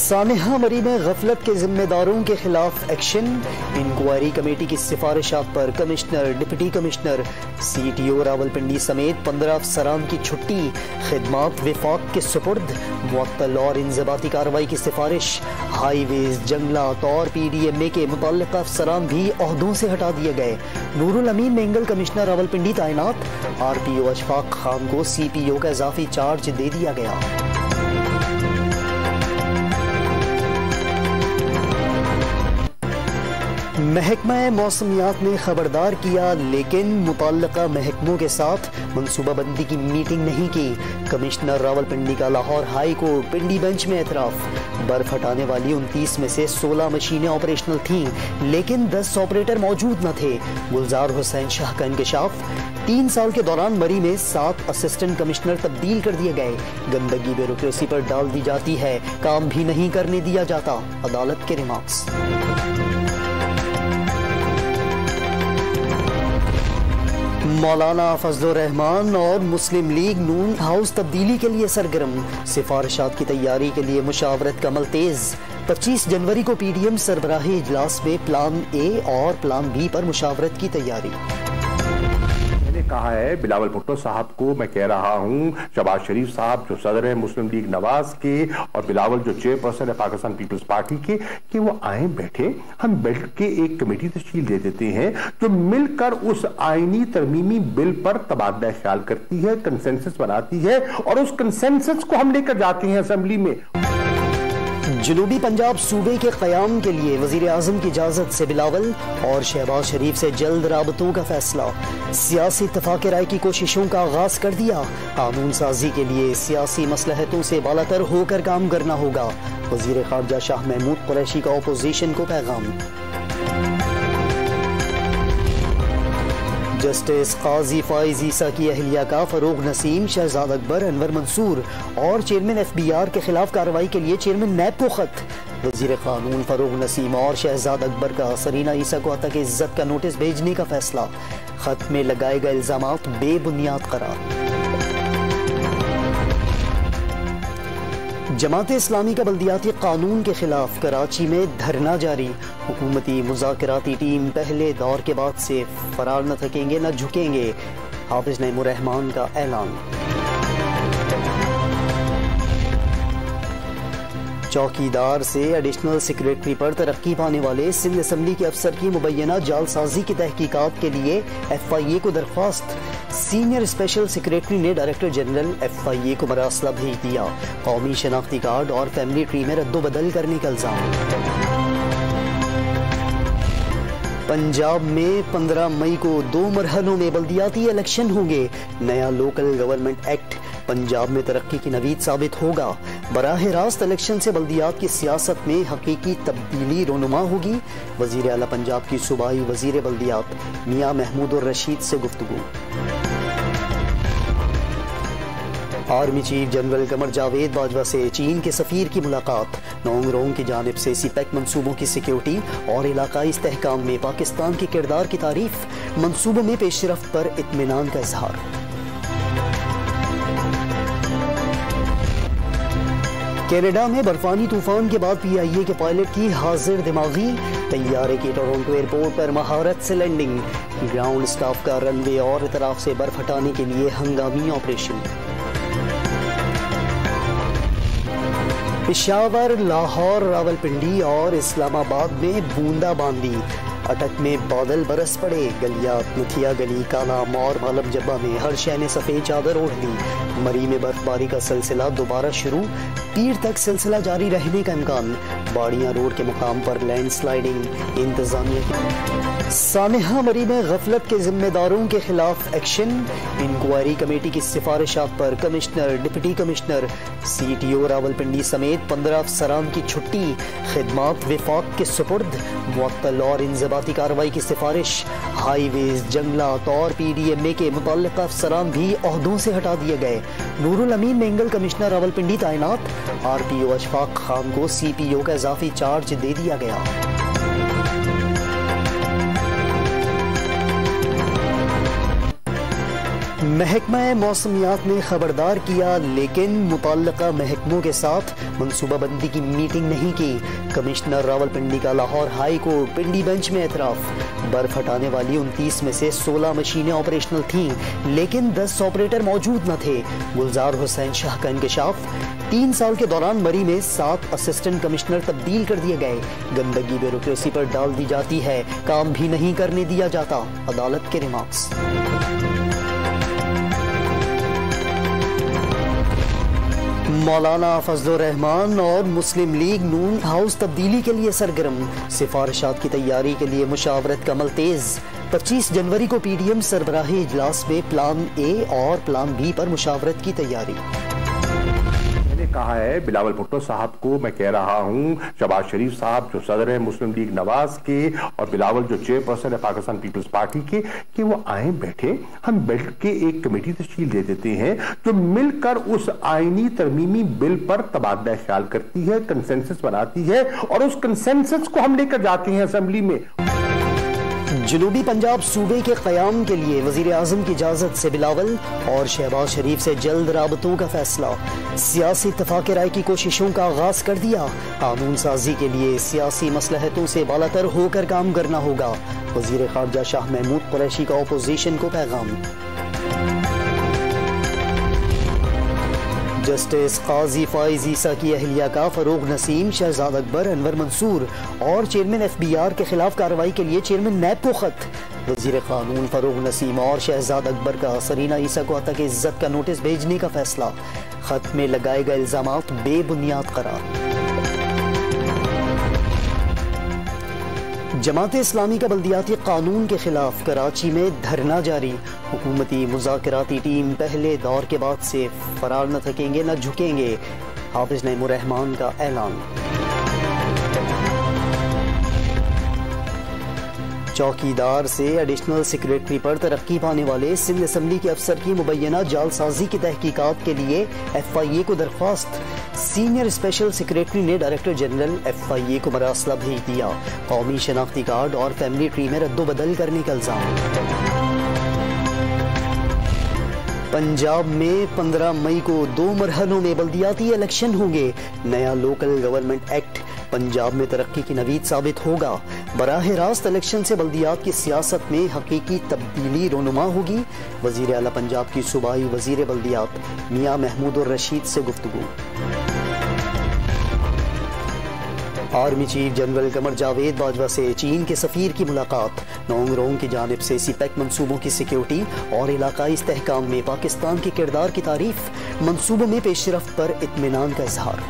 सानेहा मरी में गफलत के जिम्मेदारों के खिलाफ एक्शन। इंक्वायरी कमेटी की सिफारिशात पर commissioner, deputy commissioner, CTO Rawalpindi समेत 15 अफसरान की छुट्टी। खिदमात विफाक के सुपुर्द। मुअत्तल और इंजबाती कार्रवाई की सिफारिश। हाईवेज, जंगलात और PDMA के मुतल्लिका अफसरान भी ओहदों से हटा दिए गए। नूरुल अमीन मेंगल कमिश्नर रावलपिंडी तैनात। RPO अशफाक खान को CPO का इजाफी चार्ज दे दिया गया। महकमा मौसमियात ने खबरदार किया, लेकिन मुतल्लिका महकमों के साथ मनसूबाबंदी की मीटिंग नहीं की। कमिश्नर रावलपिंडी का लाहौर हाई कोर्ट पिंडी बेंच में एतराफ। बर्फ हटाने वाली 29 में से 16 मशीनें ऑपरेशनल थीं, लेकिन 10 ऑपरेटर मौजूद न थे। गुलजार हुसैन शाह का इंकशाफ। 3 साल के दौरान मरी में 7 असिस्टेंट कमिश्नर तब्दील कर दिए गए। गंदगी ब्यूरोक्रेसी पर डाल दी जाती है, काम भी नहीं करने दिया जाता। अदालत के रिमार्क्स। मौलाना फजलुर रहमान और मुस्लिम लीग नून हाउस तब्दीली के लिए सरगर्म। सिफारिशात की तैयारी के लिए मुशावरत का अमल तेज। 25 जनवरी को PDM सरबराही इजलास में प्लान A और प्लान B पर मुशावरत की तैयारी। कहा है बिलावल भुट्टो साहब को मैं कह रहा हूं, शहबाज शरीफ साहब जो सदर है मुस्लिम लीग नवाज के और बिलावल जो चेयरपर्सन है पाकिस्तान पीपल्स पार्टी के, कि वो आए बैठे, हम बैठ के एक कमेटी तश्कील दे देते हैं जो मिलकर उस आईनी तरमीमी बिल पर तबादला ख्याल करती है, कंसेंसस बनाती है और उस कंसेंसस को हम लेकर जाते हैं असेंबली में। जनूबी पंजाब सूबे के क़याम के लिए वज़ीर आज़म की इजाज़त से बिलावल और शहबाज शरीफ से जल्द राबतों का फैसला। सियासी इत्तफ़ाक़ राय की कोशिशों का आगाज़ कर दिया। कानून साजी के लिए सियासी मसलहतों से बालातर होकर काम करना होगा। वज़ीर ख़ारजा शाह महमूद कुरैशी का अपोजिशन को पैगाम। जस्टिस काजी फाइज ईसा की अहलिया का फरूक नसीम, शहजाद अकबर, अनवर मंसूर और चेयरमैन FBR के खिलाफ कार्रवाई के लिए चेयरमैन नैब को खत। वजीर कानून फरूक नसीम और शहजाद अकबर का सरीना ईसा को अता के इज्जत का नोटिस भेजने का फैसला। खत में लगाए गए इल्जामात बेबुनियाद करार। जमात इस्लामी का बल्दियाती कानून के खिलाफ कराची में धरना जारी। हुकूमती मुज़ाकराती टीम पहले दौर के बाद से फरार न थकेंगे न झुकेंगे। हाफिज नईमुर रहमान का ऐलान। चौकीदार से एडिशनल सेक्रेटरी पर तरक्की पाने वाले सिंध असम्बली के अफसर की मुबैना जालसाजी की तहकीकात के लिए FIA को दरख्वास्त। सीनियर स्पेशल सेक्रेटरी ने डायरेक्टर जनरल FIA को मरासला भेज दिया। कौमी शनाख्ती कार्ड और फैमिली ट्री में रद्दोबदल करने का इल्जाम। पंजाब में 15 मई को 2 मरहलों में बल्दियाती इलेक्शन होंगे। नया लोकल गवर्नमेंट एक्ट पंजाब में तरक्की की नवीद साबित होगा। बराह रास्त इलेक्शन से बल्दियात की सियासत में हकीकी तब्दीली रोनुमा होगी। वजीर आला पंजाब की सूबाई वजीर बल्दियात मियां महमूद और रशीद से गुफ्तगू। Army chief general Qamar Javed Bajwa से चीन के सफीर की मुलाकात। नोंगरोंग की जानिब से CPEC मंसूबों की सिक्योरिटी और इलाकाई इस्तेहकाम में पाकिस्तान के किरदार की तारीफ। मंसूबों में पेशरफ्त पर इत्मीनान का इजहार। कनाडा में बर्फानी तूफान के बाद PIA के पायलट की हाजिर दिमागी। तैयारे की टोरंटो एयरपोर्ट पर महारत से लैंडिंग। ग्राउंड स्टाफ का रनवे और इतराफ से बर्फ हटाने के लिए हंगामी ऑपरेशन। पेशावर, लाहौर, रावलपिंडी और इस्लामाबाद में बूंदाबांदी। अटक में बादल बरस पड़े। गलियात, नथिया गली, कालाम और मालम जब्बा में हर शय ने सफेद चादर ओढ़ ली। मरी में बर्फबारी का सिलसिला दोबारा शुरू। पीर तक सिलसिला जारी रहने का इम्कान। बाड़ियां रोड के मुकाम पर लैंडस्लाइडिंग। इंतजामिया। सानेहा मरी में गफलत के जिम्मेदारों के खिलाफ एक्शन। इंक्वायरी कमेटी की सिफारिशात पर commissioner, deputy commissioner, CTO Rawalpindi समेत 15 अफसरान की छुट्टी। खिदमात विफाक के सुपुर्द। मुअत्तल और इंजबाती कार्रवाई की सिफारिश। हाईवेज, जंगलात और PDMA के मुतल्लिका अफसरान भी ओहदों से हटा दिए गए। नूरुल अमीन मेंगल कमिश्नर रावलपिंडी तैनात। RPO अशफाक खान को CPO का इजाफी चार्ज दे दिया गया। महकमा मौसमियात ने खबरदार किया, लेकिन मुतल्लका महकमों के साथ मनसूबाबंदी की मीटिंग नहीं की। कमिश्नर रावलपिंडी का लाहौर हाई कोर्ट पिंडी बेंच में एतराफ। बर्फ हटाने वाली 29 में से 16 मशीनें ऑपरेशनल थीं, लेकिन 10 ऑपरेटर मौजूद न थे। गुलजार हुसैन शाह का इंकशाफ। 3 साल के दौरान मरी में 7 असिस्टेंट कमिश्नर तब्दील कर दिए गए। गंदगी ब्यूरोक्रेसी पर डाल दी जाती है, काम भी नहीं करने दिया जाता। अदालत के रिमार्क्स। मौलाना फजलुर रहमान और मुस्लिम लीग नून हाउस तब्दीली के लिए सरगर्म। सिफारिशात की तैयारी के लिए मुशावरत का अमल तेज। 25 जनवरी को पीडीएम सरबराही इजलास में प्लान ए और प्लान बी पर मुशावरत की तैयारी। कहा है बिलावल भुट्टो साहब को मैं कह रहा हूं, शहबाज शरीफ साहब जो सदर है मुस्लिम लीग नवाज के और बिलावल जो चेयरपर्सन है पाकिस्तान पीपल्स पार्टी के, कि वो आए बैठे, हम बैठ के एक कमेटी तश्कील दे देते हैं जो मिलकर उस आईनी तरमीमी बिल पर तबादला ख्याल करती है, कंसेंसस बनाती है और उस कंसेंसस को हम लेकर जाते हैं असेंबली में। जनूबी पंजाब सूबे के क़याम के लिए वज़ीर आज़म की इजाज़त से बिलावल और शहबाज शरीफ से जल्द राबतों का फैसला। सियासी इत्तफ़ाक़ राय की कोशिशों का आगाज़ कर दिया। कानून साजी के लिए सियासी मसलहतों से बालातर होकर काम करना होगा। वज़ीर ख़ारजा शाह महमूद कुरैशी का अपोजिशन को पैगाम। जस्टिस काजी फाइज ईसा की अहलिया का फरूक नसीम, शहजाद अकबर, अनवर मंसूर और चेयरमैन FBR के खिलाफ कार्रवाई के लिए चेयरमैन नैब को खत। वजीर कानून फरूक नसीम और शहजाद अकबर का सरीना ईसा को अता के इज्जत का नोटिस भेजने का फैसला। खत में लगाए गए इल्जामात बेबुनियाद करार। जमात इस्लामी का बल्दियाती कानून के खिलाफ कराची में धरना जारी। हुकूमती मुज़ाकराती टीम पहले दौर के बाद से फरार न थकेंगे न झुकेंगे। हाफिज नईमुर रहमान का ऐलान। चौकीदार से एडिशनल सेक्रेटरी पर तरक्की पाने वाले सिंध असम्बली के अफसर की मुबैना जालसाजी की तहकीकात के लिए FIA को दरख्वास्त। सीनियर स्पेशल सेक्रेटरी ने डायरेक्टर जनरल FIA को मरासला भेज दिया। कौमी शनाख्ती कार्ड और फैमिली ट्री में रद्दोबदल करने का इल्जाम। पंजाब में 15 मई को 2 मरहलों में बल्दियाती इलेक्शन होंगे। नया लोकल गवर्नमेंट एक्ट पंजाब में तरक्की की नवीद साबित होगा। बराह रास्त इलेक्शन से बल्दियात की सियासत में हकीकी तब्दीली रोनुमा होगी। वजीर आला पंजाब की सूबाई वजीर बल्दियात मियां महमूद उर रशीद से गुफ्तगू। Army chief general Qamar Javed Bajwa से चीन के सफीर की मुलाकात। नोंगरोंग की जानिब से सीपैक मंसूबों की सिक्योरिटी और इलाकाई इस्तेहकाम में पाकिस्तान के किरदार की तारीफ। मंसूबों में पेशरफ्त पर इत्मीनान का इजहार।